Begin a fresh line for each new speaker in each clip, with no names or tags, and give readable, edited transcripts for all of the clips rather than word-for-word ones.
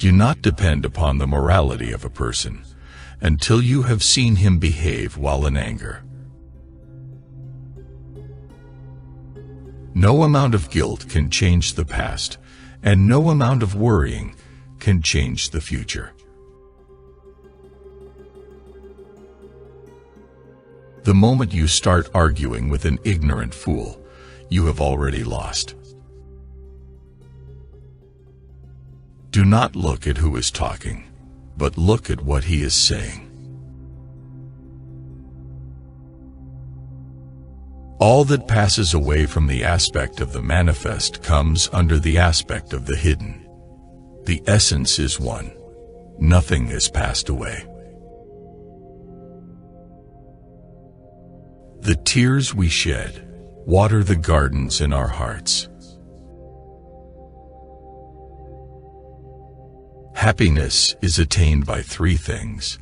Do not depend upon the morality of a person until you have seen him behave while in anger. No amount of guilt can change the past, and no amount of worrying can change the future. The moment you start arguing with an ignorant fool, you have already lost. Do not look at who is talking, but look at what he is saying. All that passes away from the aspect of the manifest comes under the aspect of the hidden. The essence is one. Nothing has passed away. The tears we shed water the gardens in our hearts. Happiness is attained by three things: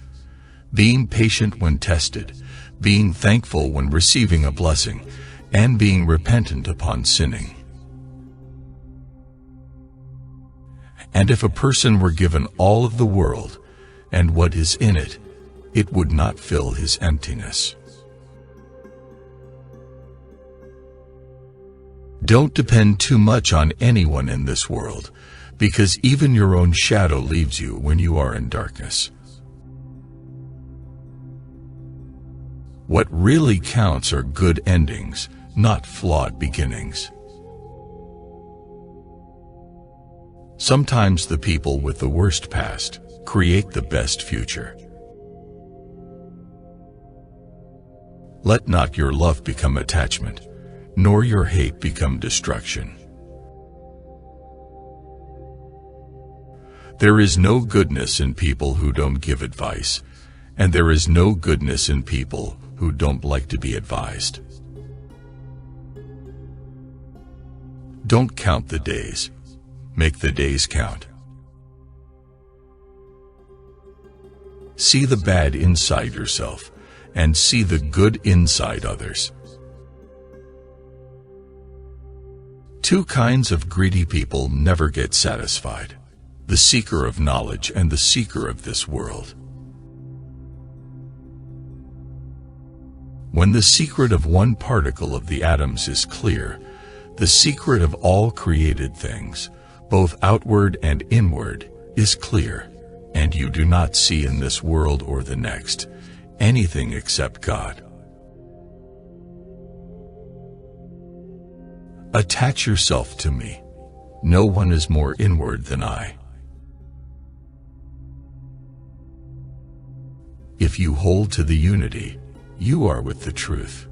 being patient when tested, being thankful when receiving a blessing, and being repentant upon sinning. And if a person were given all of the world and what is in it, it would not fill his emptiness. Don't depend too much on anyone in this world, because even your own shadow leaves you when you are in darkness. What really counts are good endings, not flawed beginnings. Sometimes the people with the worst past create the best future. Let not your love become attachment, nor your hate become destruction. There is no goodness in people who don't give advice, and there is no goodness in people who don't like to be advised. Don't count the days. Make the days count. See the bad inside yourself, and see the good inside others. Two kinds of greedy people never get satisfied: the seeker of knowledge and the seeker of this world. When the secret of one particle of the atoms is clear, the secret of all created things, both outward and inward, is clear, and you do not see in this world or the next anything except God. Attach yourself to me. No one is more inward than I. If you hold to the unity, you are with the truth.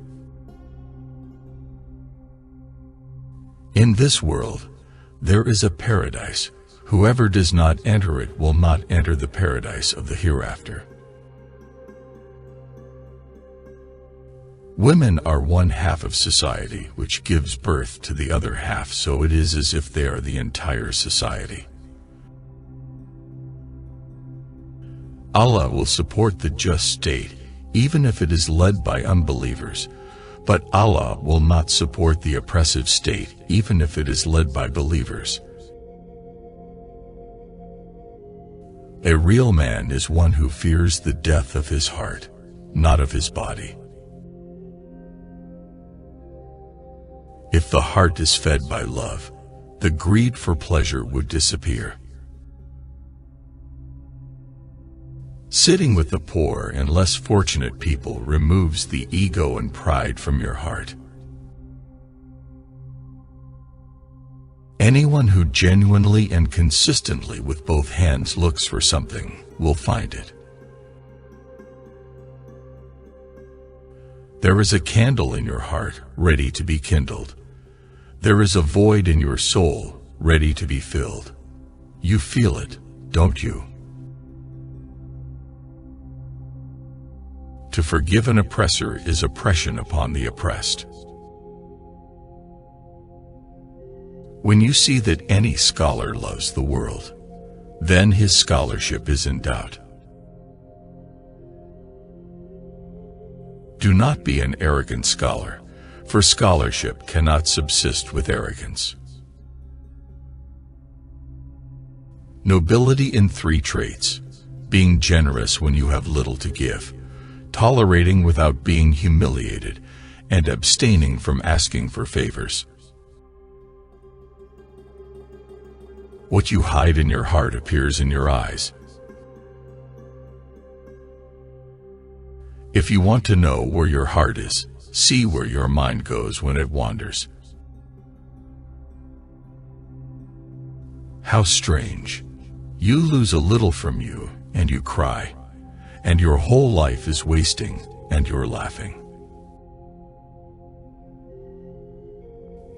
In this world, there is a paradise. Whoever does not enter it will not enter the paradise of the hereafter. Women are one half of society, which gives birth to the other half, so it is as if they are the entire society. Allah will support the just state, even if it is led by unbelievers, but Allah will not support the oppressive state, even if it is led by believers. A real man is one who fears the death of his heart, not of his body. If the heart is fed by love, the greed for pleasure would disappear. Sitting with the poor and less fortunate people removes the ego and pride from your heart. Anyone who genuinely and consistently with both hands looks for something will find it. There is a candle in your heart ready to be kindled. There is a void in your soul ready to be filled. You feel it, don't you? To forgive an oppressor is oppression upon the oppressed. When you see that any scholar loves the world, then his scholarship is in doubt. Do not be an arrogant scholar, for scholarship cannot subsist with arrogance. Nobility in 3 traits: being generous when you have little to give, tolerating without being humiliated, and abstaining from asking for favors. What you hide in your heart appears in your eyes. If you want to know where your heart is, see where your mind goes when it wanders. How strange. You lose a little from you, and you cry, and your whole life is wasting, and you're laughing.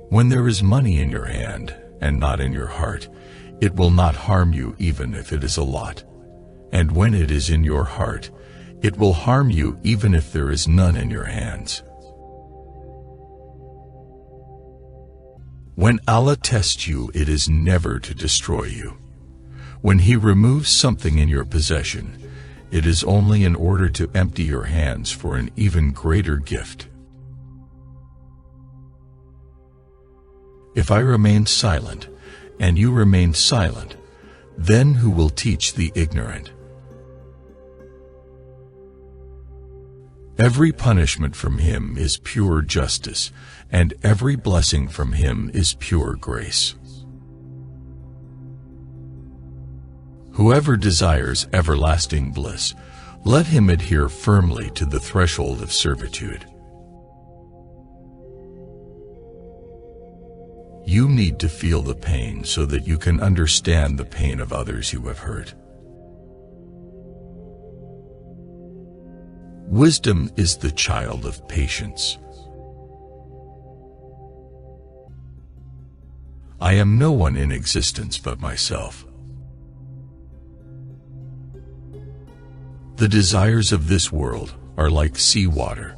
When there is money in your hand, and not in your heart, it will not harm you even if it is a lot. And when it is in your heart, it will harm you even if there is none in your hands. When Allah tests you, it is never to destroy you. When He removes something in your possession, it is only in order to empty your hands for an even greater gift. If I remain silent, and you remain silent, then who will teach the ignorant? Every punishment from Him is pure justice, and every blessing from Him is pure grace. Whoever desires everlasting bliss, let him adhere firmly to the threshold of servitude. You need to feel the pain so that you can understand the pain of others you have hurt. Wisdom is the child of patience. I am no one in existence but myself. The desires of this world are like seawater.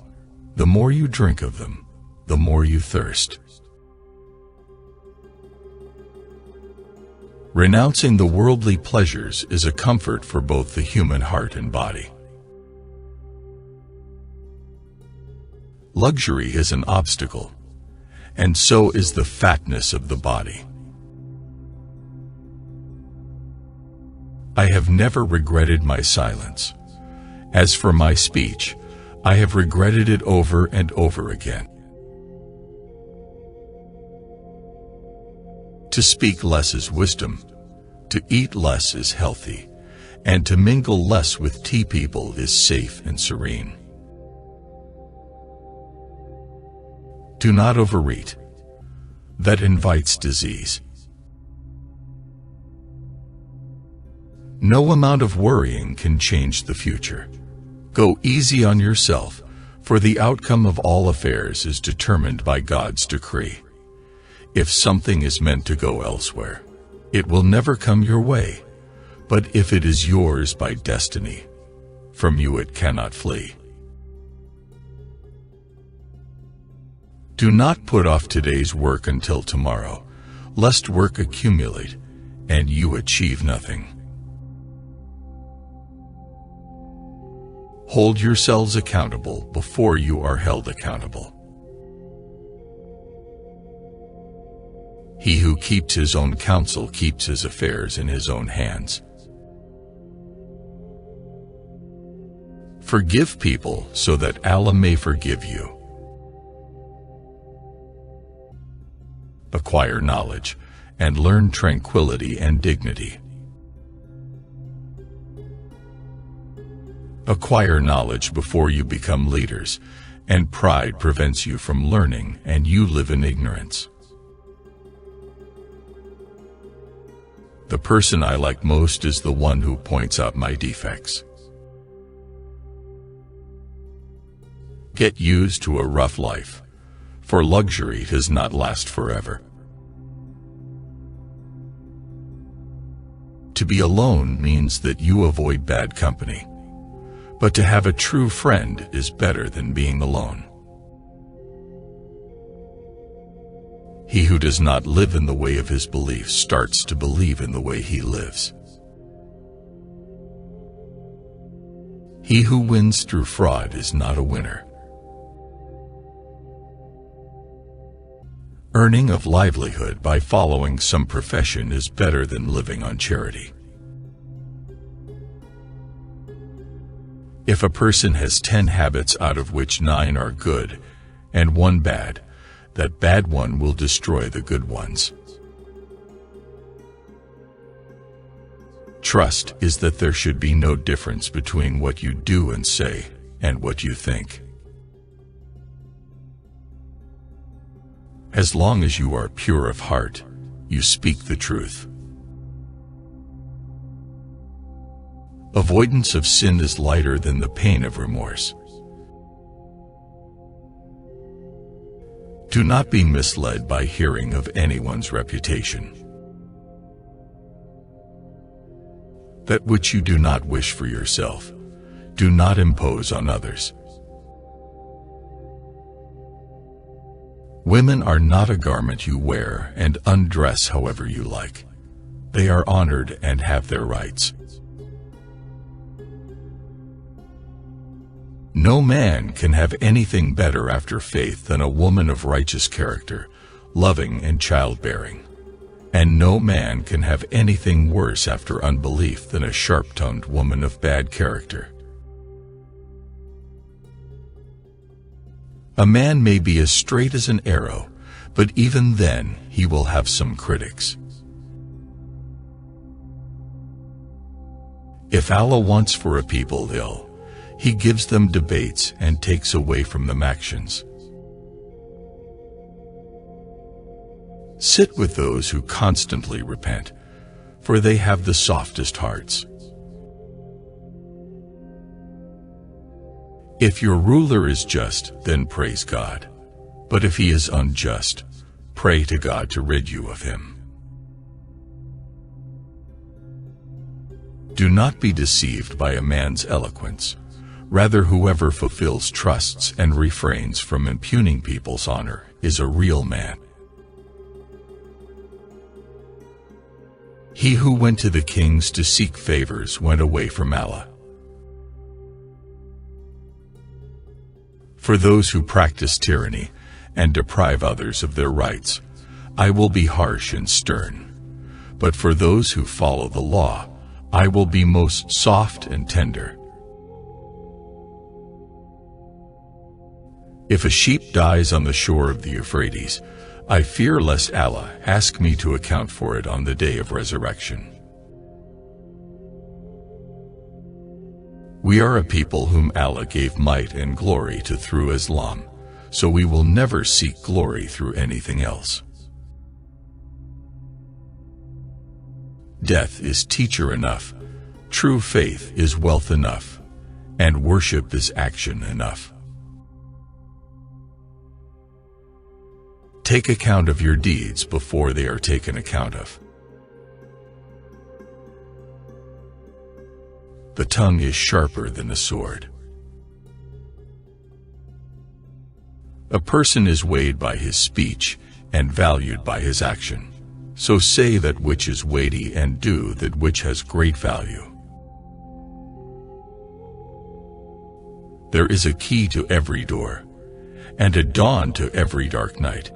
The more you drink of them, the more you thirst. Renouncing the worldly pleasures is a comfort for both the human heart and body. Luxury is an obstacle, and so is the fatness of the body. I have never regretted my silence. As for my speech, I have regretted it over and over again. To speak less is wisdom, to eat less is healthy, and to mingle less with tea people is safe and serene. Do not overeat. That invites disease. No amount of worrying can change the future. Go easy on yourself, for the outcome of all affairs is determined by God's decree. If something is meant to go elsewhere, it will never come your way, but if it is yours by destiny, from you it cannot flee. Do not put off today's work until tomorrow, lest work accumulate and you achieve nothing. Hold yourselves accountable before you are held accountable. He who keeps his own counsel keeps his affairs in his own hands. Forgive people so that Allah may forgive you. Acquire knowledge and learn tranquility and dignity. Acquire knowledge before you become leaders, and pride prevents you from learning, and you live in ignorance. The person I like most is the one who points out my defects. Get used to a rough life, for luxury does not last forever. To be alone means that you avoid bad company. But to have a true friend is better than being alone. He who does not live in the way of his beliefs starts to believe in the way he lives. He who wins through fraud is not a winner. Earning of livelihood by following some profession is better than living on charity. If a person has 10 habits out of which 9 are good and 1 bad, that bad one will destroy the good ones. Trust is that there should be no difference between what you do and say and what you think. As long as you are pure of heart, you speak the truth. Avoidance of sin is lighter than the pain of remorse. Do not be misled by hearing of anyone's reputation. That which you do not wish for yourself, do not impose on others. Women are not a garment you wear and undress however you like. They are honored and have their rights. No man can have anything better after faith than a woman of righteous character, loving and childbearing. And no man can have anything worse after unbelief than a sharp-tongued woman of bad character. A man may be as straight as an arrow, but even then he will have some critics. If Allah wants for a people ill, He gives them debates and takes away from them actions. Sit with those who constantly repent, for they have the softest hearts. If your ruler is just, then praise God. But if he is unjust, pray to God to rid you of him. Do not be deceived by a man's eloquence. Rather, whoever fulfills trusts and refrains from impugning people's honor is a real man. He who went to the kings to seek favors went away from Allah. For those who practice tyranny and deprive others of their rights, I will be harsh and stern. But for those who follow the law, I will be most soft and tender. If a sheep dies on the shore of the Euphrates, I fear lest Allah ask me to account for it on the day of resurrection. We are a people whom Allah gave might and glory to through Islam, so we will never seek glory through anything else. Death is teacher enough, true faith is wealth enough, and worship is action enough. Take account of your deeds before they are taken account of. The tongue is sharper than a sword. A person is weighed by his speech and valued by his action. So say that which is weighty and do that which has great value. There is a key to every door, and a dawn to every dark night.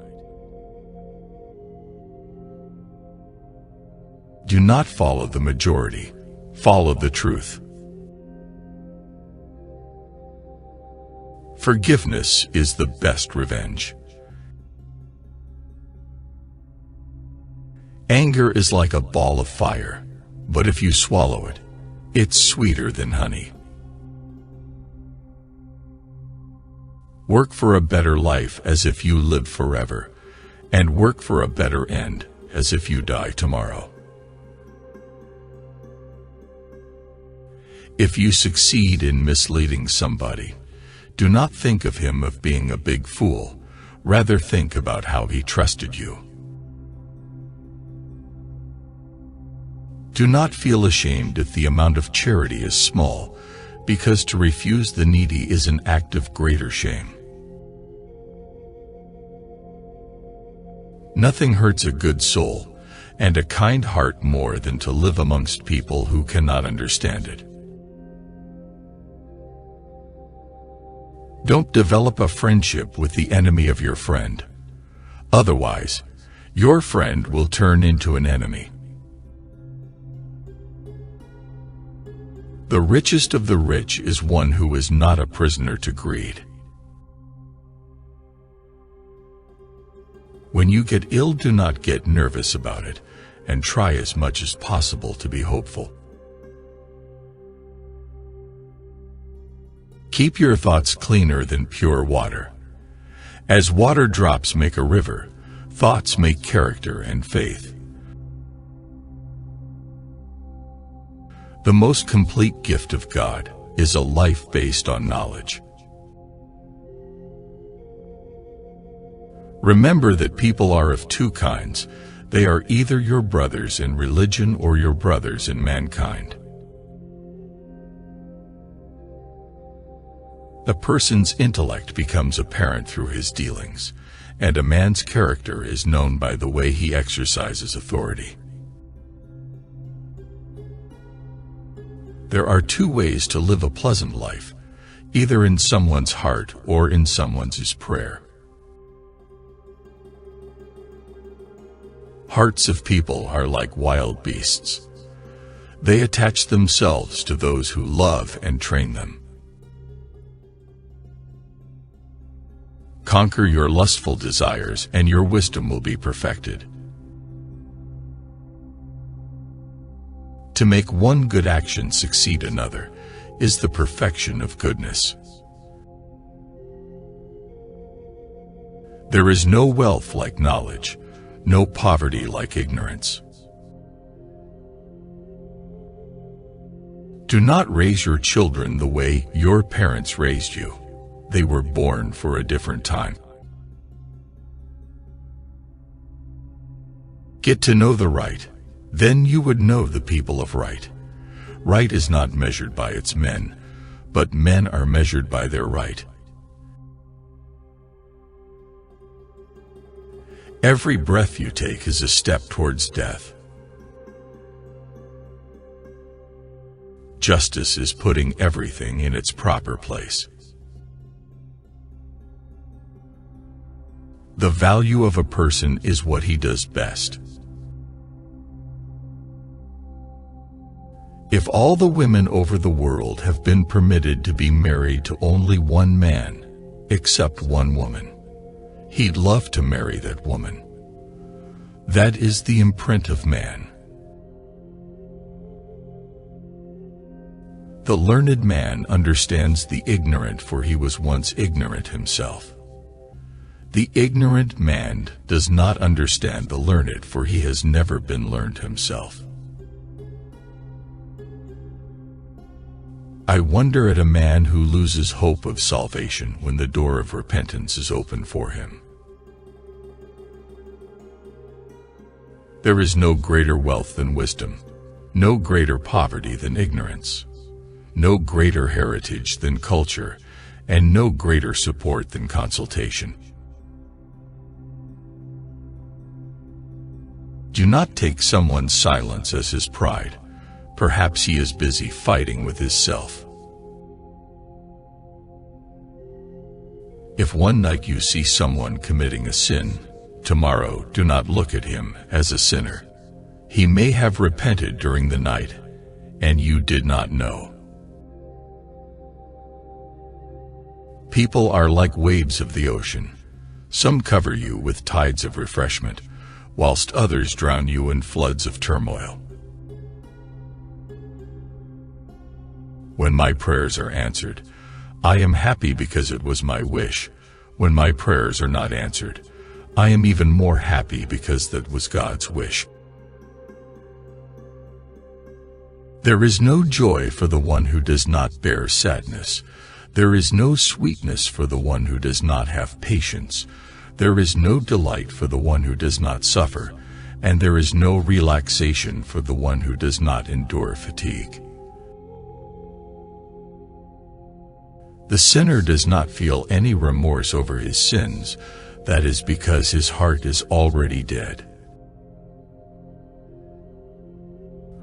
Do not follow the majority, follow the truth. Forgiveness is the best revenge. Anger is like a ball of fire, but if you swallow it, it's sweeter than honey. Work for a better life as if you live forever, and work for a better end as if you die tomorrow. If you succeed in misleading somebody, do not think of him as being a big fool. Rather think about how he trusted you. Do not feel ashamed if the amount of charity is small, because to refuse the needy is an act of greater shame. Nothing hurts a good soul and a kind heart more than to live amongst people who cannot understand it. Don't develop a friendship with the enemy of your friend. Otherwise, your friend will turn into an enemy. The richest of the rich is one who is not a prisoner to greed. When you get ill, do not get nervous about it, and try as much as possible to be hopeful. Keep your thoughts cleaner than pure water. As water drops make a river, thoughts make character and faith. The most complete gift of God is a life based on knowledge. Remember that people are of two kinds. They are either your brothers in religion or your brothers in mankind. A person's intellect becomes apparent through his dealings, and a man's character is known by the way he exercises authority. There are two ways to live a pleasant life, either in someone's heart or in someone's prayer. Hearts of people are like wild beasts. They attach themselves to those who love and train them. Conquer your lustful desires, and your wisdom will be perfected. To make one good action succeed another is the perfection of goodness. There is no wealth like knowledge, no poverty like ignorance. Do not raise your children the way your parents raised you. They were born for a different time. Get to know the right, then you would know the people of right. Right is not measured by its men, but men are measured by their right. Every breath you take is a step towards death. Justice is putting everything in its proper place. The value of a person is what he does best. If all the women over the world have been permitted to be married to only one man, except one woman, he'd love to marry that woman. That is the imprint of man. The learned man understands the ignorant, for he was once ignorant himself. The ignorant man does not understand the learned, for he has never been learned himself. I wonder at a man who loses hope of salvation when the door of repentance is open for him. There is no greater wealth than wisdom, no greater poverty than ignorance, no greater heritage than culture, and no greater support than consultation. Do not take someone's silence as his pride. Perhaps he is busy fighting with his self. If one night you see someone committing a sin, tomorrow do not look at him as a sinner. He may have repented during the night, and you did not know. People are like waves of the ocean. Some cover you with tides of refreshment, whilst others drown you in floods of turmoil. When my prayers are answered, I am happy because it was my wish. When my prayers are not answered, I am even more happy because that was God's wish. There is no joy for the one who does not bear sadness. There is no sweetness for the one who does not have patience. There is no delight for the one who does not suffer, and there is no relaxation for the one who does not endure fatigue. The sinner does not feel any remorse over his sins. That is because his heart is already dead.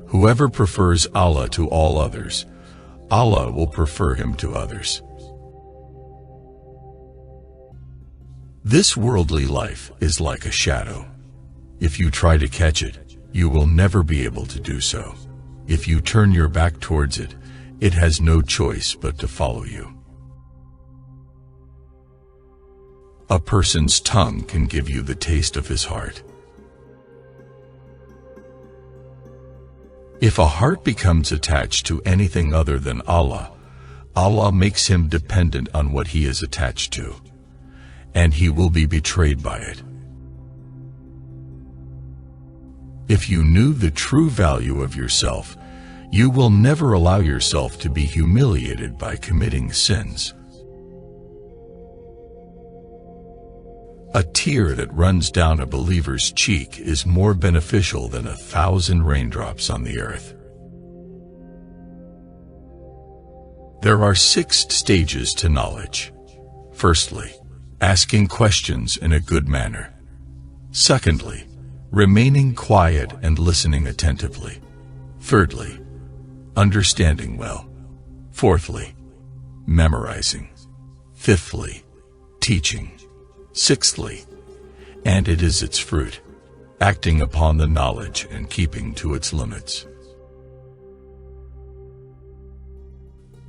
Whoever prefers Allah to all others, Allah will prefer him to others. This worldly life is like a shadow. If you try to catch it, you will never be able to do so. If you turn your back towards it, It has no choice but to follow you. A person's tongue can give you the taste of his heart. If a heart becomes attached to anything other than Allah, Allah makes him dependent on what he is attached to, and he will be betrayed by it. If you knew the true value of yourself, you will never allow yourself to be humiliated by committing sins. A tear that runs down a believer's cheek is more beneficial than 1,000 raindrops on the earth. There are 6 stages to knowledge. Firstly, asking questions in a good manner. Secondly, remaining quiet and listening attentively. Thirdly, understanding well. Fourthly, memorizing. Fifthly, teaching. Sixthly, and it is its fruit, acting upon the knowledge and keeping to its limits.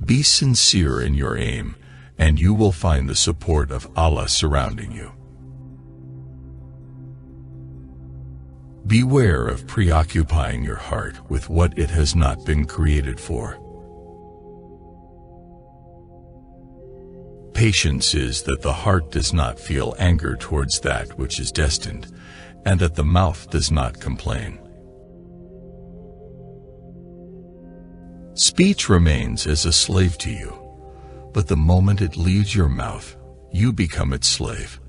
Be sincere in your aim, and you will find the support of Allah surrounding you. Beware of preoccupying your heart with what it has not been created for. Patience is that the heart does not feel anger towards that which is destined, and that the mouth does not complain. Speech remains as a slave to you, but the moment it leaves your mouth, you become its slave.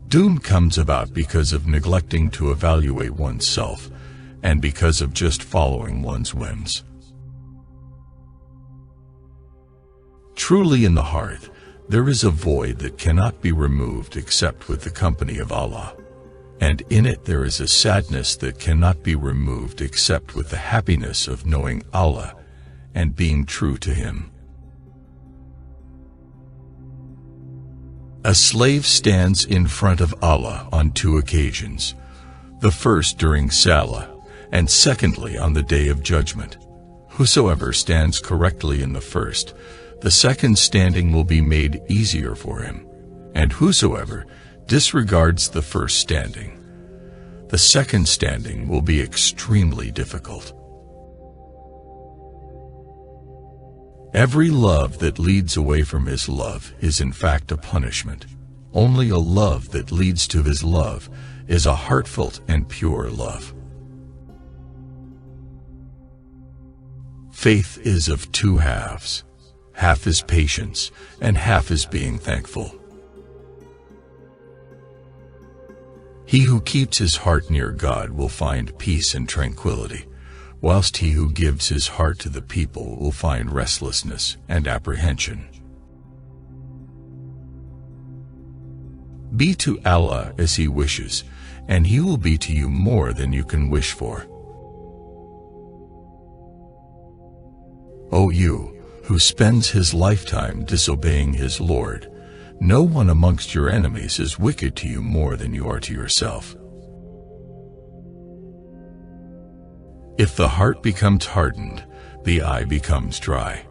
Doom comes about because of neglecting to evaluate oneself, and because of just following one's whims. Truly in the heart, there is a void that cannot be removed except with the company of Allah, and in it there is a sadness that cannot be removed except with the happiness of knowing Allah and being true to Him. A slave stands in front of Allah on 2 occasions, the first during Salah, and secondly on the Day of Judgment. Whosoever stands correctly in the first, the second standing will be made easier for him, and whosoever disregards the first standing, the second standing will be extremely difficult. Every love that leads away from His love is in fact a punishment. Only a love that leads to His love is a heartfelt and pure love. Faith is of 2 halves. Half is patience, and half is being thankful. He who keeps his heart near God will find peace and tranquility, whilst he who gives his heart to the people will find restlessness and apprehension. Be to Allah as He wishes, and He will be to you more than you can wish for. O you, who spends his lifetime disobeying his Lord, no one amongst your enemies is wicked to you more than you are to yourself. If the heart becomes hardened, the eye becomes dry.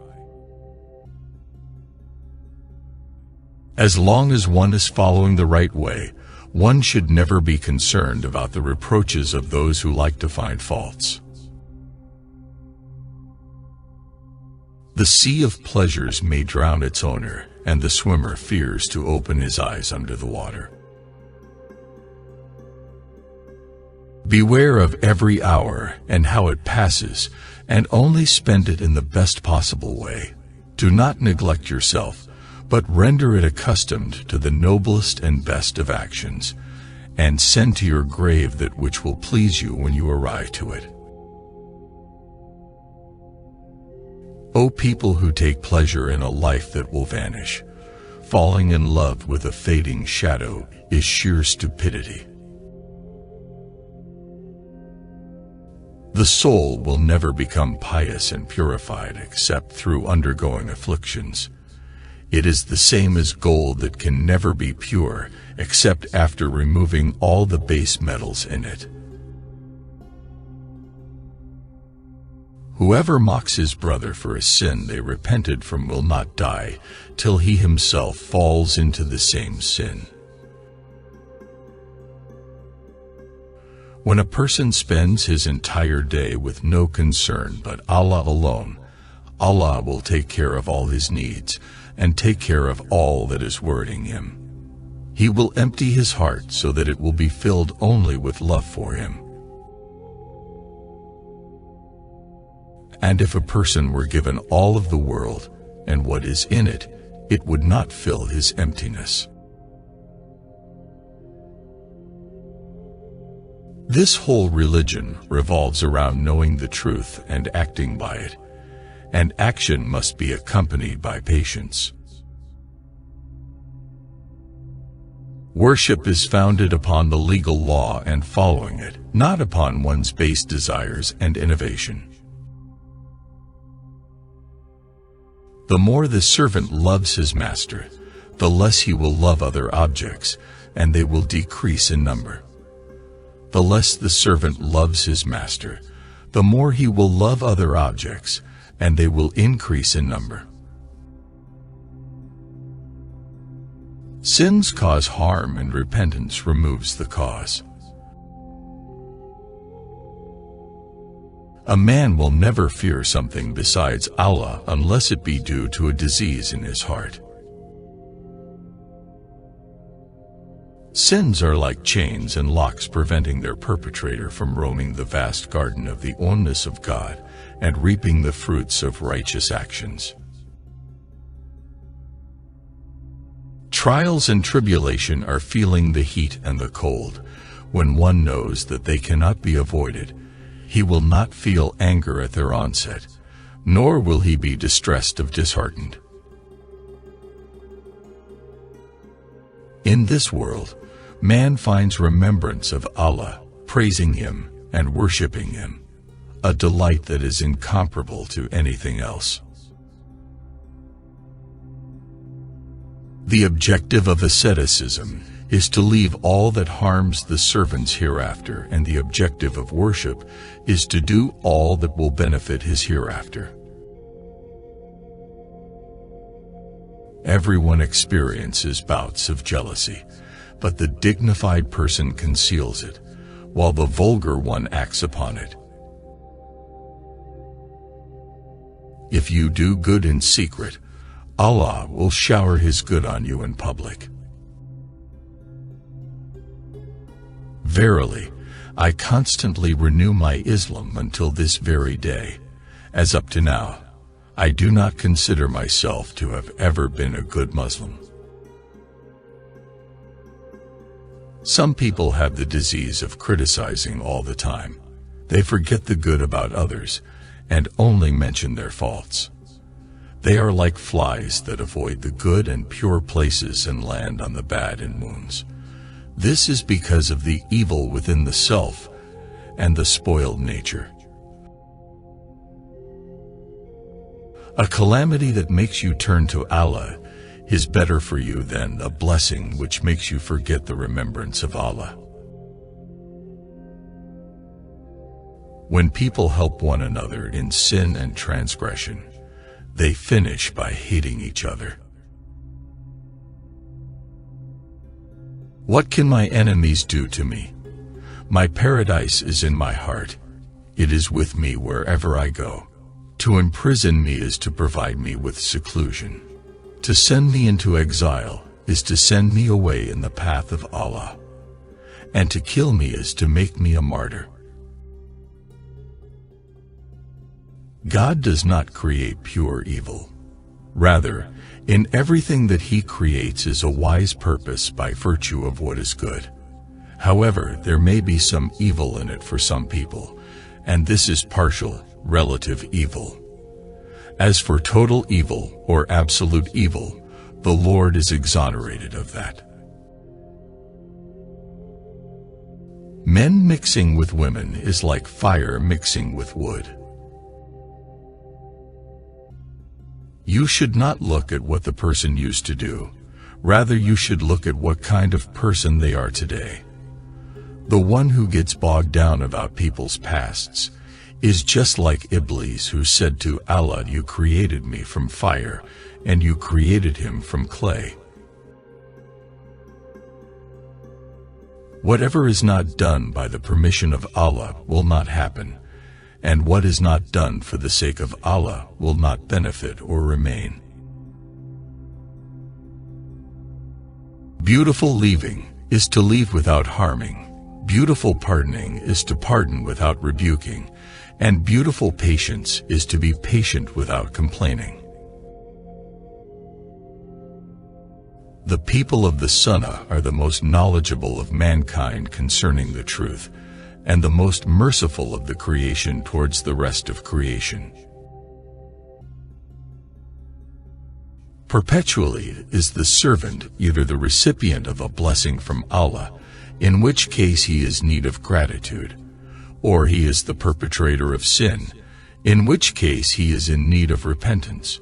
As long as one is following the right way, one should never be concerned about the reproaches of those who like to find faults. The sea of pleasures may drown its owner, and the swimmer fears to open his eyes under the water. Beware of every hour and how it passes, and only spend it in the best possible way. Do not neglect yourself, but render it accustomed to the noblest and best of actions, and send to your grave that which will please you when you arrive to it. O people who take pleasure in a life that will vanish, falling in love with a fading shadow is sheer stupidity. The soul will never become pious and purified except through undergoing afflictions. It is the same as gold that can never be pure except after removing all the base metals in it. Whoever mocks his brother for a sin they repented from will not die, till he himself falls into the same sin. When a person spends his entire day with no concern but Allah alone, Allah will take care of all his needs and take care of all that is worrying him. He will empty his heart so that it will be filled only with love for him. And if a person were given all of the world and what is in it, it would not fill his emptiness. This whole religion revolves around knowing the truth and acting by it, and action must be accompanied by patience. Worship is founded upon the legal law and following it, not upon one's base desires and innovation. The more the servant loves his master, the less he will love other objects, and they will decrease in number. The less the servant loves his master, the more he will love other objects, and they will increase in number. Sins cause harm and repentance removes the cause. A man will never fear something besides Allah unless it be due to a disease in his heart. Sins are like chains and locks preventing their perpetrator from roaming the vast garden of the oneness of God and reaping the fruits of righteous actions. Trials and tribulation are feeling the heat and the cold. When one knows that they cannot be avoided, he will not feel anger at their onset, nor will he be distressed or disheartened. In this world, man finds remembrance of Allah, praising Him and worshiping Him, a delight that is incomparable to anything else. The objective of asceticism is to leave all that harms the servants hereafter, and the objective of worship is to do all that will benefit his hereafter. Everyone experiences bouts of jealousy, but the dignified person conceals it, while the vulgar one acts upon it. If you do good in secret, Allah will shower His good on you in public. Verily, I constantly renew my Islam until this very day. As up to now, I do not consider myself to have ever been a good Muslim. Some people have the disease of criticizing all the time. They forget the good about others and only mention their faults. They are like flies that avoid the good and pure places and land on the bad and wounds. This is because of the evil within the self and the spoiled nature. A calamity that makes you turn to Allah is better for you than a blessing which makes you forget the remembrance of Allah. When people help one another in sin and transgression, they finish by hating each other. What can my enemies do to me? My paradise is in my heart. It is with me wherever I go. To imprison me is to provide me with seclusion. To send me into exile is to send me away in the path of Allah. And to kill me is to make me a martyr. God does not create pure evil. Rather, in everything that He creates is a wise purpose by virtue of what is good. However, there may be some evil in it for some people, and this is partial, relative evil. As for total evil or absolute evil, the Lord is exonerated of that. Men mixing with women is like fire mixing with wood. You should not look at what the person used to do. Rather, you should look at what kind of person they are today. The one who gets bogged down about people's pasts, is just like Iblis, who said to Allah, "You created me from fire, and you created him from clay." Whatever is not done by the permission of Allah will not happen, and what is not done for the sake of Allah will not benefit or remain. Beautiful leaving is to leave without harming. Beautiful pardoning is to pardon without rebuking, and beautiful patience is to be patient without complaining. The people of the Sunnah are the most knowledgeable of mankind concerning the truth, and the most merciful of the creation towards the rest of creation. Perpetually is the servant either the recipient of a blessing from Allah, in which case he is in need of gratitude, or he is the perpetrator of sin, in which case he is in need of repentance.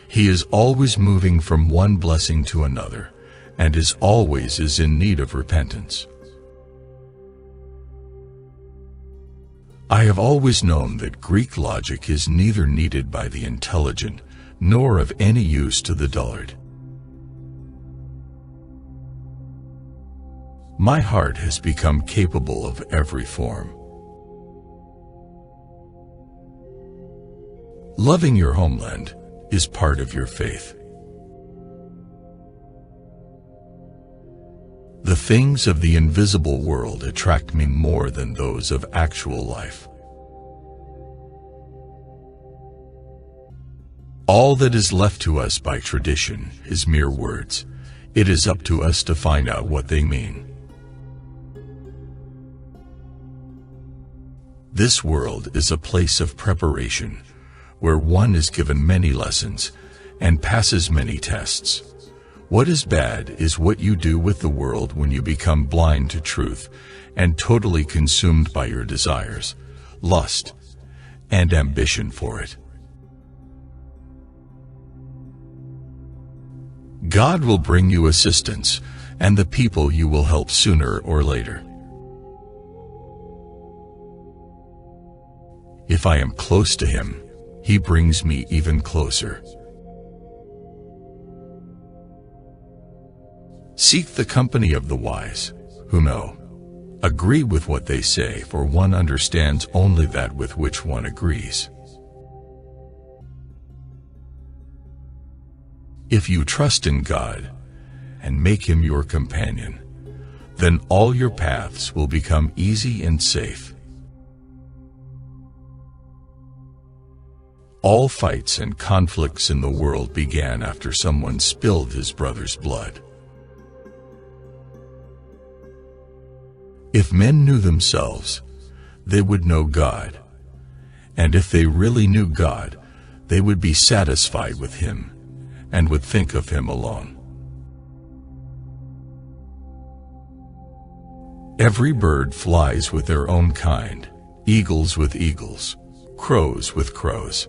He is always moving from one blessing to another, and is always in need of repentance. I have always known that Greek logic is neither needed by the intelligent, nor of any use to the dullard. My heart has become capable of every form. Loving your homeland is part of your faith. The things of the invisible world attract me more than those of actual life. All that is left to us by tradition is mere words. It is up to us to find out what they mean. This world is a place of preparation, where one is given many lessons and passes many tests. What is bad is what you do with the world when you become blind to truth and totally consumed by your desires, lust, and ambition for it. God will bring you assistance, and the people you will help sooner or later. If I am close to Him, He brings me even closer. Seek the company of the wise, who know. Agree with what they say, for one understands only that with which one agrees. If you trust in God and make Him your companion, then all your paths will become easy and safe. All fights and conflicts in the world began after someone spilled his brother's blood. If men knew themselves, they would know God, and if they really knew God, they would be satisfied with Him and would think of Him alone. Every bird flies with their own kind, eagles with eagles, crows with crows.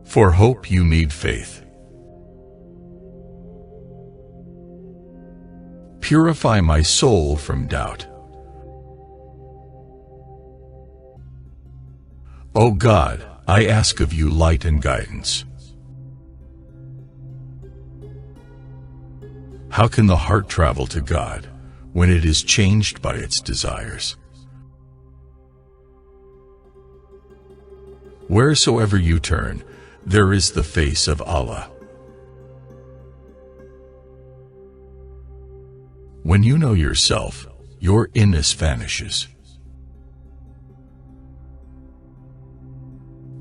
For hope you need faith. Purify my soul from doubt. O God, I ask of you light and guidance. How can the heart travel to God when it is changed by its desires? Wheresoever you turn, there is the face of Allah. When you know yourself, your inness vanishes.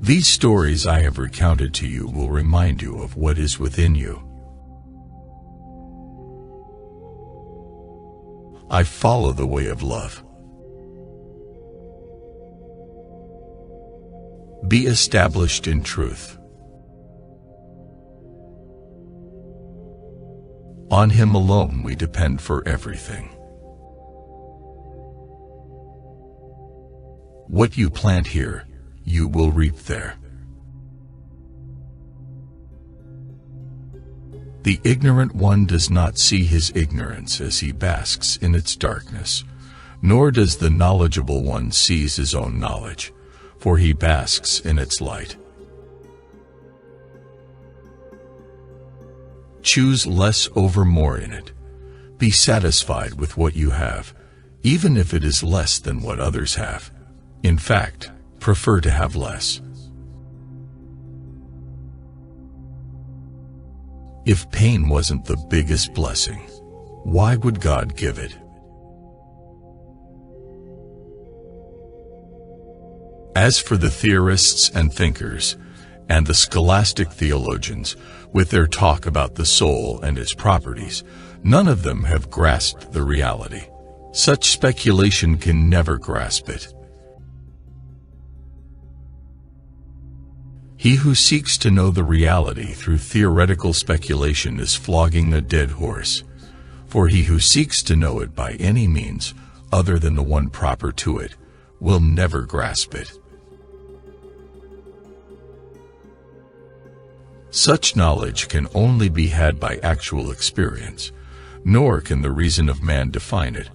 These stories I have recounted to you will remind you of what is within you. I follow the way of love. Be established in truth. On Him alone we depend for everything. What you plant here, you will reap there. The ignorant one does not see his ignorance as he basks in its darkness, nor does the knowledgeable one seize his own knowledge, for he basks in its light. Choose less over more in it. Be satisfied with what you have, even if it is less than what others have. In fact, prefer to have less. If pain wasn't the biggest blessing, why would God give it? As for the theorists and thinkers, and the scholastic theologians, with their talk about the soul and its properties, none of them have grasped the reality. Such speculation can never grasp it. He who seeks to know the reality through theoretical speculation is flogging a dead horse, for he who seeks to know it by any means other than the one proper to it will never grasp it. Such knowledge can only be had by actual experience, nor can the reason of man define it,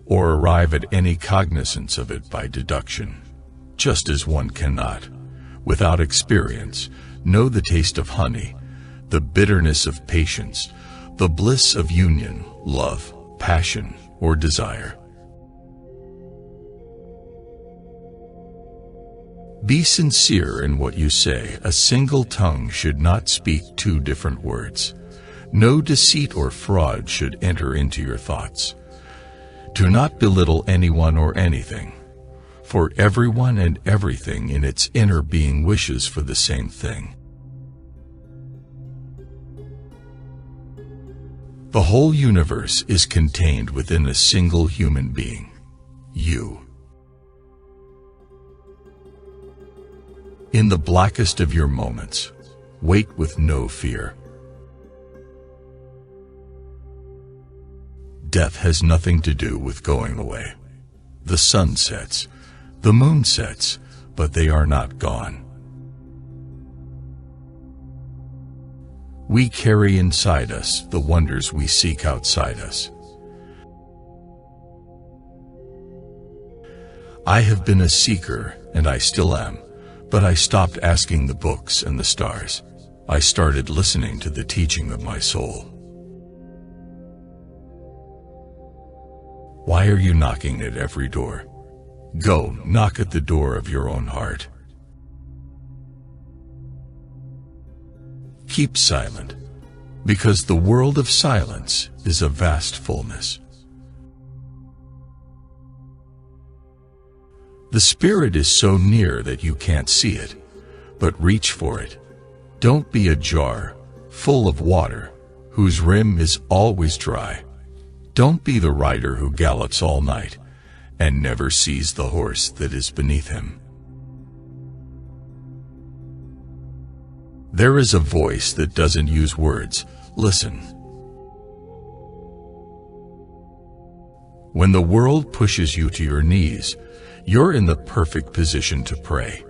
or arrive at any cognizance of it by deduction, just as one cannot, without experience, know the taste of honey, the bitterness of patience, the bliss of union, love, passion, or desire. Be sincere in what you say. A single tongue should not speak two different words. No deceit or fraud should enter into your thoughts. Do not belittle anyone or anything, for everyone and everything in its inner being wishes for the same thing. The whole universe is contained within a single human being, you. In the blackest of your moments, wait with no fear. Death has nothing to do with going away. The sun sets, the moon sets, but they are not gone. We carry inside us the wonders we seek outside us. I have been a seeker, and I still am, but I stopped asking the books and the stars. I started listening to the teaching of my soul. Why are you knocking at every door? Go, knock at the door of your own heart. Keep silent, because the world of silence is a vast fullness. The Spirit is so near that you can't see it, but reach for it. Don't be a jar full of water whose rim is always dry. Don't be the rider who gallops all night and never sees the horse that is beneath him. There is a voice that doesn't use words. Listen. When the world pushes you to your knees, you're in the perfect position to pray.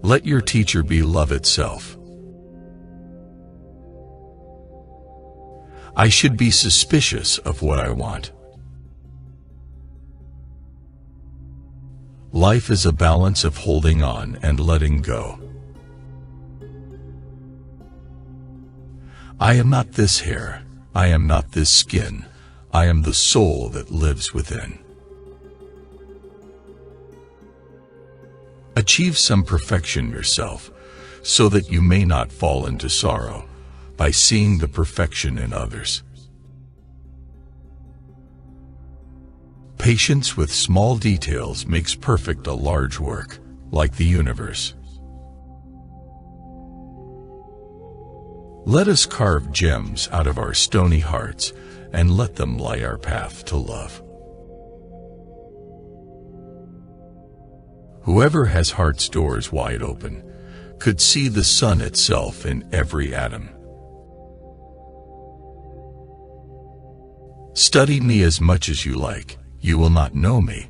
Let your teacher be love itself. I should be suspicious of what I want. Life is a balance of holding on and letting go. I am not this hair. I am not this skin. I am the soul that lives within. Achieve some perfection yourself, so that you may not fall into sorrow by seeing the perfection in others. Patience with small details makes perfect a large work, like the universe. Let us carve gems out of our stony hearts and let them light our path to love. Whoever has heart's doors wide open could see the sun itself in every atom. Study me as much as you like. You will not know me,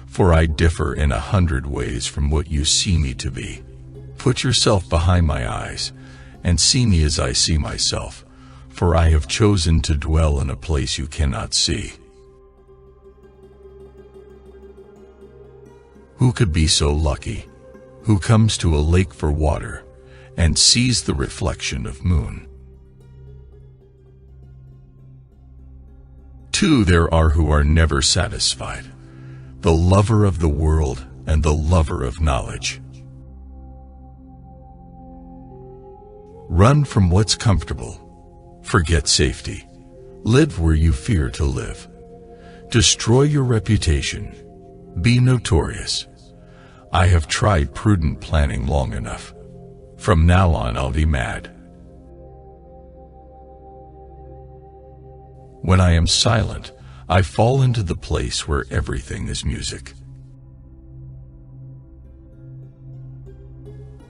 for I differ in 100 ways from what you see me to be. Put yourself behind my eyes and see me as I see myself, for I have chosen to dwell in a place you cannot see. Who could be so lucky, who comes to a lake for water and sees the reflection of moon? Two there are who are never satisfied, the lover of the world and the lover of knowledge. Run from what's comfortable, forget safety, live where you fear to live. Destroy your reputation, be notorious. I have tried prudent planning long enough. From now on I'll be mad. When I am silent, I fall into the place where everything is music.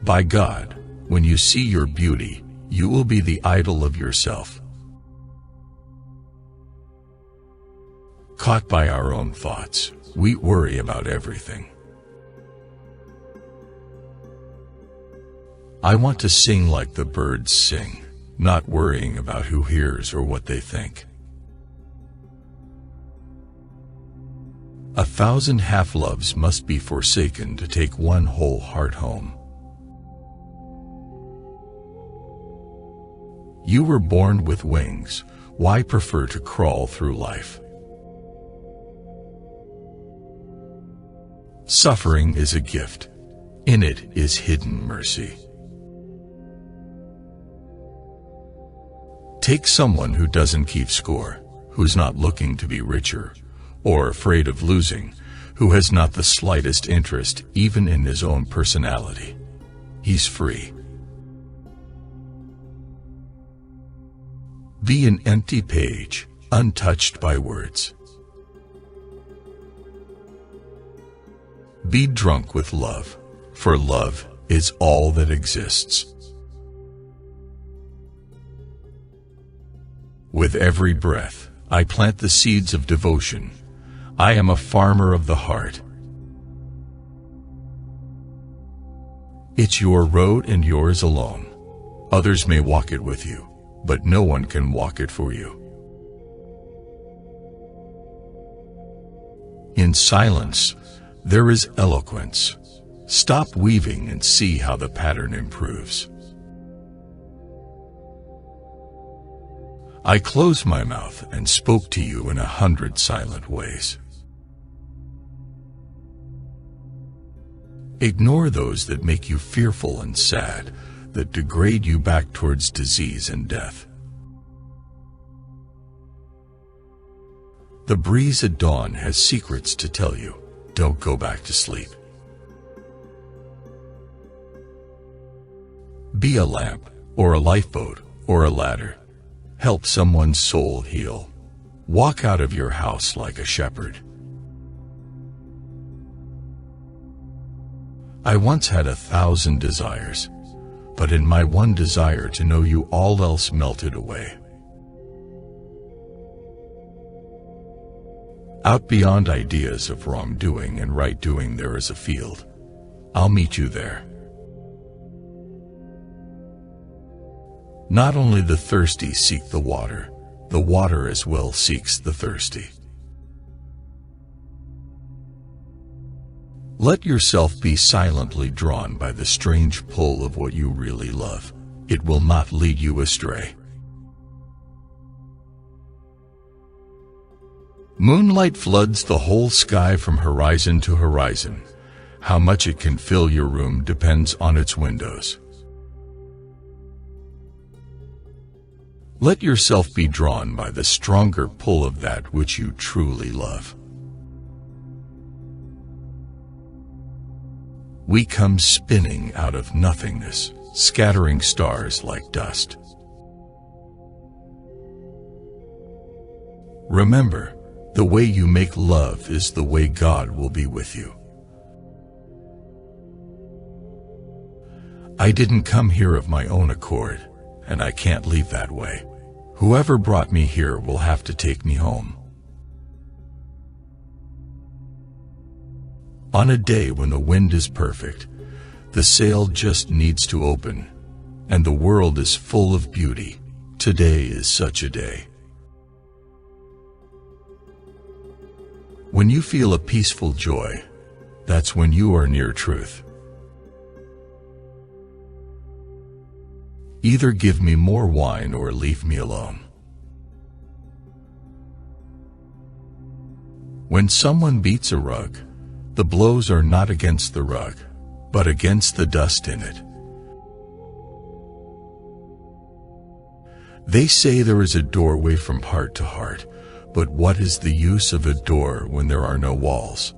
By God, when you see your beauty, you will be the idol of yourself. Caught by our own thoughts, we worry about everything. I want to sing like the birds sing, not worrying about who hears or what they think. 1,000 half-loves must be forsaken to take one whole heart home. You were born with wings, why prefer to crawl through life? Suffering is a gift. In it is hidden mercy. Take someone who doesn't keep score, who's not looking to be richer, or afraid of losing, who has not the slightest interest even in his own personality. He's free. Be an empty page, untouched by words. Be drunk with love, for love is all that exists. With every breath, I plant the seeds of devotion. I am a farmer of the heart. It's your road and yours alone. Others may walk it with you, but no one can walk it for you. In silence, there is eloquence. Stop weaving and see how the pattern improves. I closed my mouth and spoke to you in 100 silent ways. Ignore those that make you fearful and sad, that degrade you back towards disease and death. The breeze at dawn has secrets to tell you. Don't go back to sleep. Be a lamp, or a lifeboat, or a ladder. Help someone's soul heal. Walk out of your house like a shepherd. I once had 1,000 desires, but in my one desire to know you, all else melted away. Out beyond ideas of wrongdoing and right doing there is a field. I'll meet you there. Not only the thirsty seek the water as well seeks the thirsty. Let yourself be silently drawn by the strange pull of what you really love. It will not lead you astray. Moonlight floods the whole sky from horizon to horizon. How much it can fill your room depends on its windows. Let yourself be drawn by the stronger pull of that which you truly love. We come spinning out of nothingness, scattering stars like dust. Remember, the way you make love is the way God will be with you. I didn't come here of my own accord, and I can't leave that way. Whoever brought me here will have to take me home. On a day when the wind is perfect, the sail just needs to open, and the world is full of beauty. today is such a day. When you feel a peaceful joy, that's when you are near truth. Either give me more wine or leave me alone. When someone beats a rug, the blows are not against the rug, but against the dust in it. They say there is a doorway from heart to heart, but what is the use of a door when there are no walls?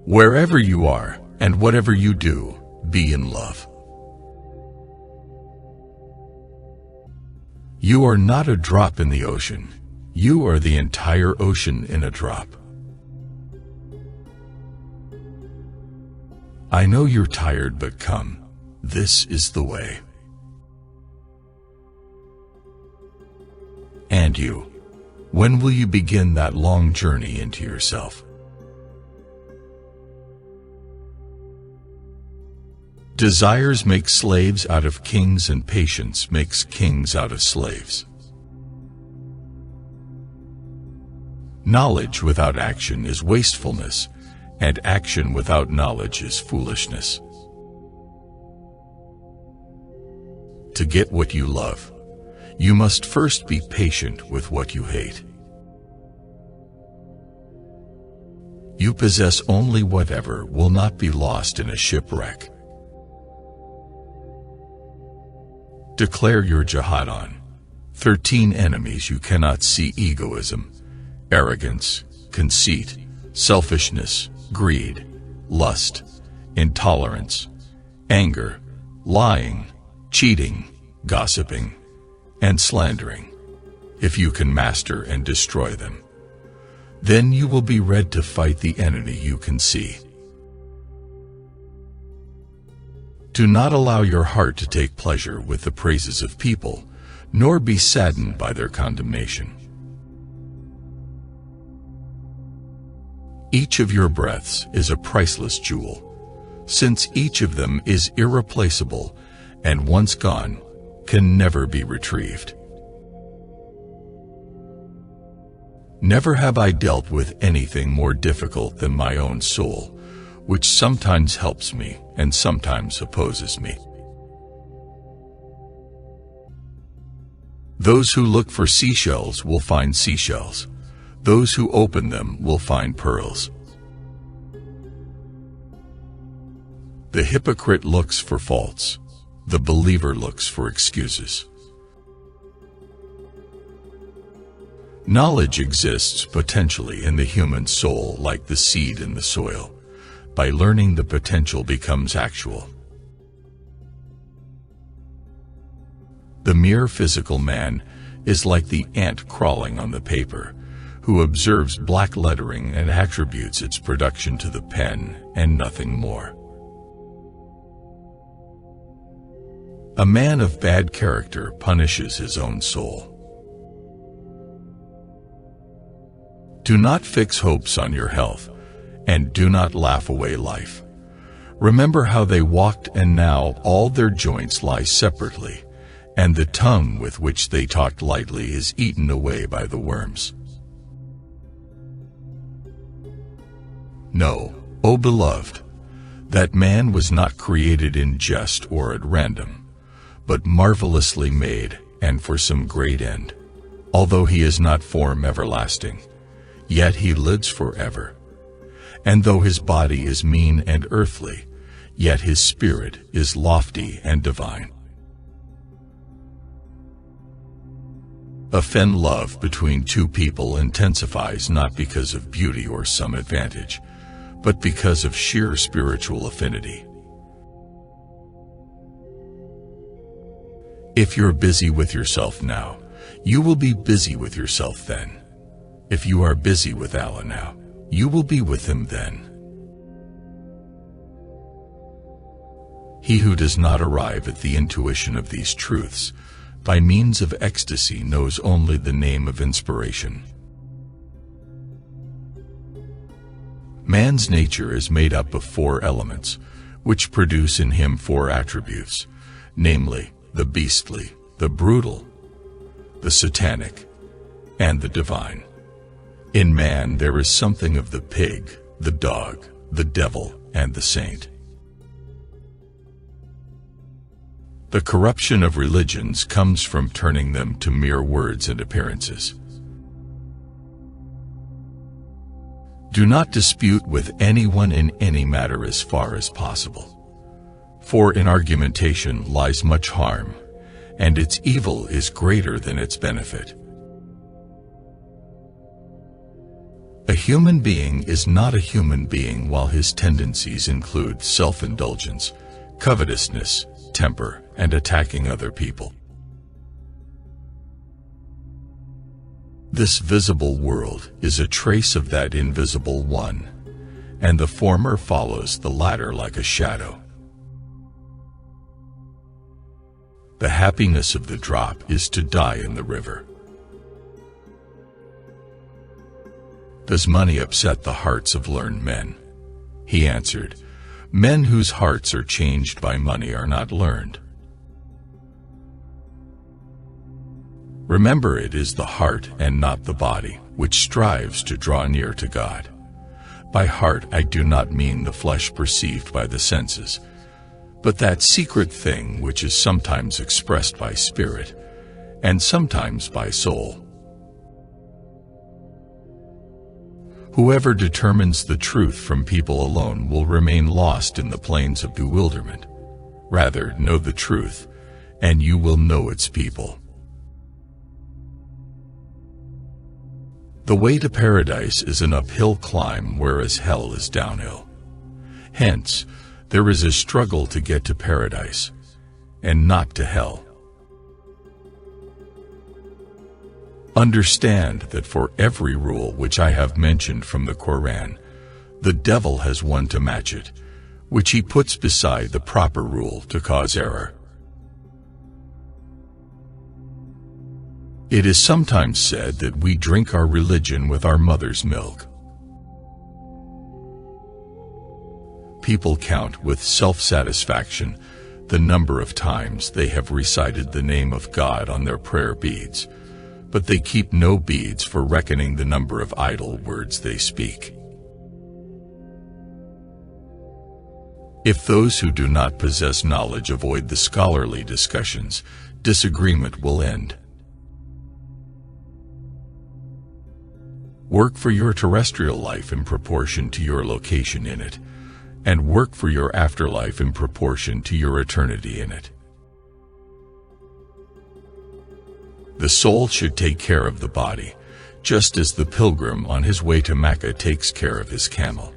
Wherever you are, and whatever you do, be in love. You are not a drop in the ocean. You are the entire ocean in a drop. I know you're tired, but come. This is the way. And you, when will you begin that long journey into yourself? Desires make slaves out of kings, and patience makes kings out of slaves. Knowledge without action is wastefulness, and action without knowledge is foolishness. To get what you love, you must first be patient with what you hate. You possess only whatever will not be lost in a shipwreck. Declare your jihad on 13 enemies you cannot see: egoism, arrogance, conceit, selfishness, greed, lust, intolerance, anger, lying, cheating, gossiping, and slandering. If you can master and destroy them, then you will be ready to fight the enemy you can see. Do not allow your heart to take pleasure with the praises of people, nor be saddened by their condemnation. Each of your breaths is a priceless jewel, since each of them is irreplaceable and once gone, can never be retrieved. Never have I dealt with anything more difficult than my own soul, which sometimes helps me and sometimes opposes me. Those who look for seashells will find seashells. Those who open them will find pearls. The hypocrite looks for faults. The believer looks for excuses. Knowledge exists potentially in the human soul like the seed in the soil. By learning, the potential becomes actual. The mere physical man is like the ant crawling on the paper, who observes black lettering and attributes its production to the pen and nothing more. A man of bad character punishes his own soul. Do not fix hopes on your health, and do not laugh away life. Remember how they walked, and now all their joints lie separately, and the tongue with which they talked lightly is eaten away by the worms. No, O beloved, that man was not created in jest or at random, but marvelously made, and for some great end. Although he is not form everlasting, yet he lives forever. And though his body is mean and earthly, yet his spirit is lofty and divine. Offend love between two people intensifies not because of beauty or some advantage, but because of sheer spiritual affinity. If you're busy with yourself now, you will be busy with yourself then. If you are busy with Allah now, you will be with him then. He who does not arrive at the intuition of these truths by means of ecstasy knows only the name of inspiration. Man's nature is made up of 4 elements, which produce in him 4 attributes: namely the beastly, the brutal, the satanic, and the divine. In man there is something of the pig, the dog, the devil, and the saint. The corruption of religions comes from turning them to mere words and appearances. Do not dispute with anyone in any matter as far as possible, for in argumentation lies much harm, and its evil is greater than its benefit. A human being is not a human being while his tendencies include self-indulgence, covetousness, temper, and attacking other people. This visible world is a trace of that invisible one, and the former follows the latter like a shadow. The happiness of the drop is to die in the river. Does money upset the hearts of learned men? He answered, men whose hearts are changed by money are not learned. Remember, it is the heart and not the body which strives to draw near to God. By heart I do not mean the flesh perceived by the senses, but that secret thing which is sometimes expressed by spirit, and sometimes by soul. Whoever determines the truth from people alone will remain lost in the plains of bewilderment. Rather, know the truth, and you will know its people. The way to paradise is an uphill climb, whereas hell is downhill. Hence, there is a struggle to get to paradise, and not to hell. Understand that for every rule which I have mentioned from the Koran, the devil has one to match it, which he puts beside the proper rule to cause error. It is sometimes said that we drink our religion with our mother's milk. People count with self-satisfaction the number of times they have recited the name of God on their prayer beads, but they keep no beads for reckoning the number of idle words they speak. If those who do not possess knowledge avoid the scholarly discussions, disagreement will end. Work for your terrestrial life in proportion to your location in it, and work for your afterlife in proportion to your eternity in it. The soul should take care of the body, just as the pilgrim on his way to Mecca takes care of his camel.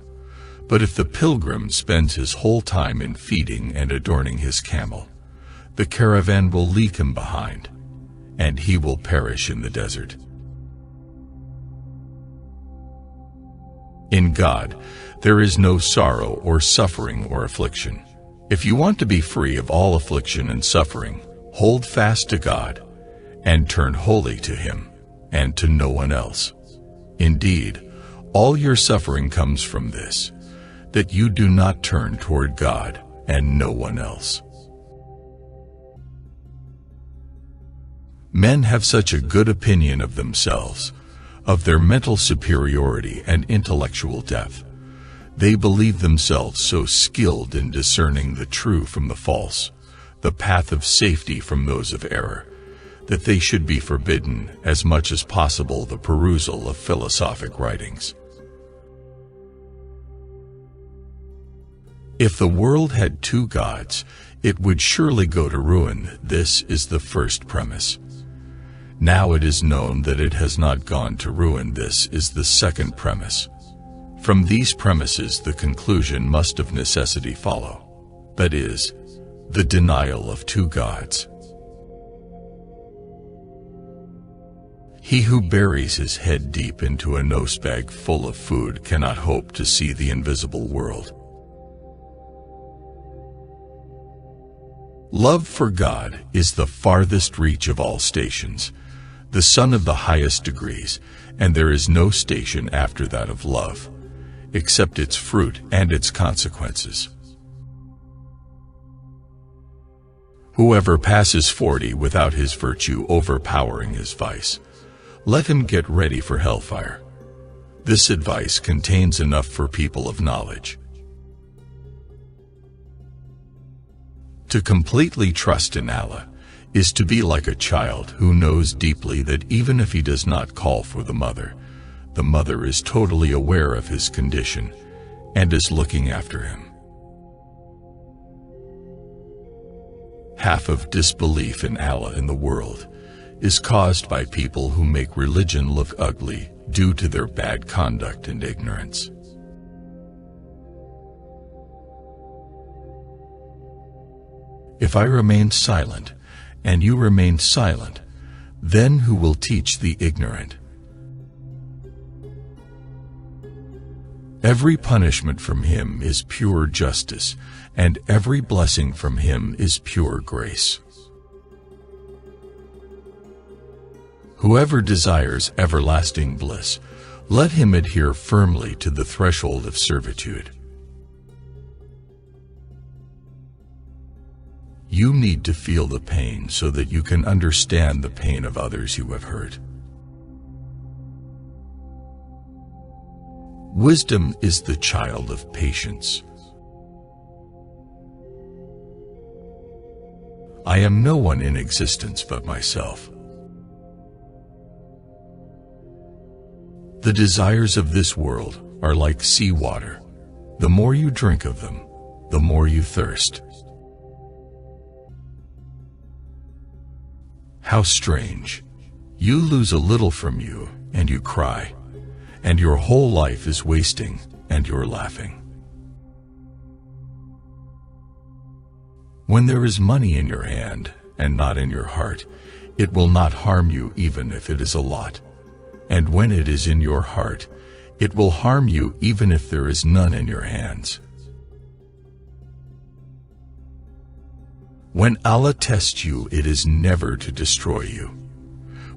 But if the pilgrim spends his whole time in feeding and adorning his camel, the caravan will leave him behind, and he will perish in the desert. In God, there is no sorrow or suffering or affliction. If you want to be free of all affliction and suffering, hold fast to God, and turn wholly to Him, and to no one else. Indeed, all your suffering comes from this, that you do not turn toward God and no one else. Men have such a good opinion of themselves, of their mental superiority and intellectual depth. They believe themselves so skilled in discerning the true from the false, the path of safety from those of error, that they should be forbidden as much as possible the perusal of philosophic writings. If the world had two gods, it would surely go to ruin. This is the first premise. Now it is known that it has not gone to ruin. This is the second premise. From these premises the conclusion must of necessity follow, that is, the denial of two gods. He who buries his head deep into a nosebag full of food cannot hope to see the invisible world. Love for God is the farthest reach of all stations, the sun of the highest degrees, and there is no station after that of love, except its fruit and its consequences. Whoever passes 40 without his virtue overpowering his vice, let him get ready for hellfire. This advice contains enough for people of knowledge. To completely trust in Allah is to be like a child who knows deeply that even if he does not call for the mother is totally aware of his condition and is looking after him. Half of disbelief in Allah in the world is caused by people who make religion look ugly due to their bad conduct and ignorance. If I remain silent, and you remain silent, then who will teach the ignorant? Every punishment from him is pure justice, and every blessing from him is pure grace. Whoever desires everlasting bliss, let him adhere firmly to the threshold of servitude. You need to feel the pain so that you can understand the pain of others you have hurt. Wisdom is the child of patience. I am no one in existence but myself. The desires of this world are like seawater. The more you drink of them, the more you thirst. How strange! You lose a little from you, and you cry, and your whole life is wasting, and you're laughing. When there is money in your hand, and not in your heart, it will not harm you even if it is a lot. And when it is in your heart, it will harm you even if there is none in your hands. When Allah tests you, it is never to destroy you.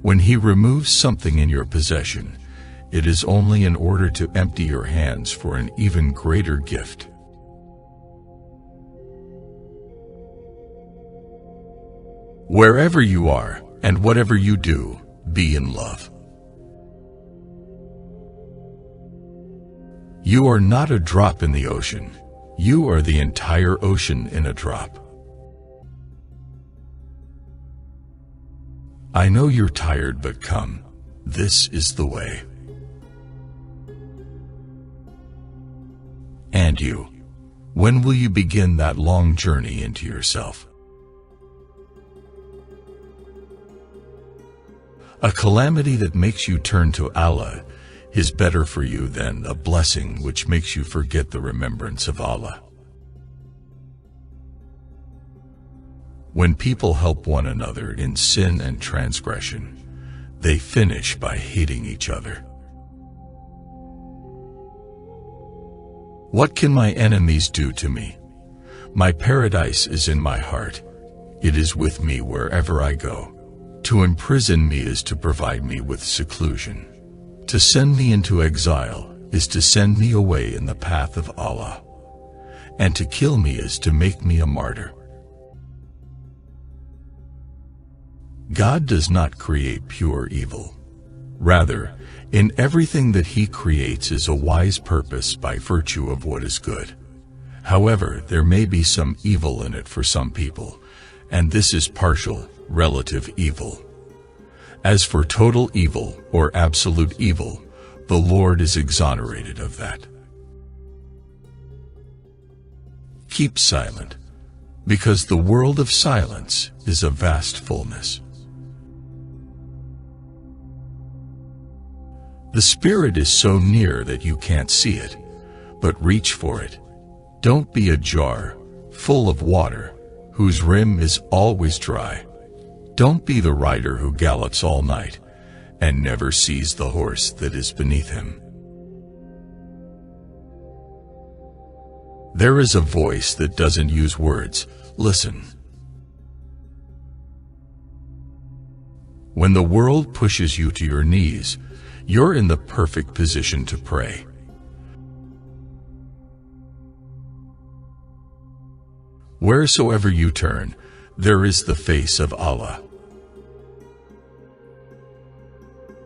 When He removes something in your possession, it is only in order to empty your hands for an even greater gift. Wherever you are, and whatever you do, be in love. You are not a drop in the ocean. You are the entire ocean in a drop. I know you're tired, but come. This is the way. And you, when will you begin that long journey into yourself? A calamity that makes you turn to Allah is better for you than a blessing which makes you forget the remembrance of Allah. When people help one another in sin and transgression, they finish by hating each other. What can my enemies do to me? My paradise is in my heart. It is with me wherever I go. To imprison me is to provide me with seclusion. To send me into exile is to send me away in the path of Allah. And to kill me is to make me a martyr. God does not create pure evil. Rather, in everything that He creates is a wise purpose by virtue of what is good. However, there may be some evil in it for some people, and this is partial, relative evil. As for total evil or absolute evil, the Lord is exonerated of that. Keep silent, because the world of silence is a vast fullness. The Spirit is so near that you can't see it, but reach for it. Don't be a jar full of water whose rim is always dry. Don't be the rider who gallops all night and never sees the horse that is beneath him. There is a voice that doesn't use words. Listen. When the world pushes you to your knees, you're in the perfect position to pray. Wheresoever you turn, There is the face of Allah.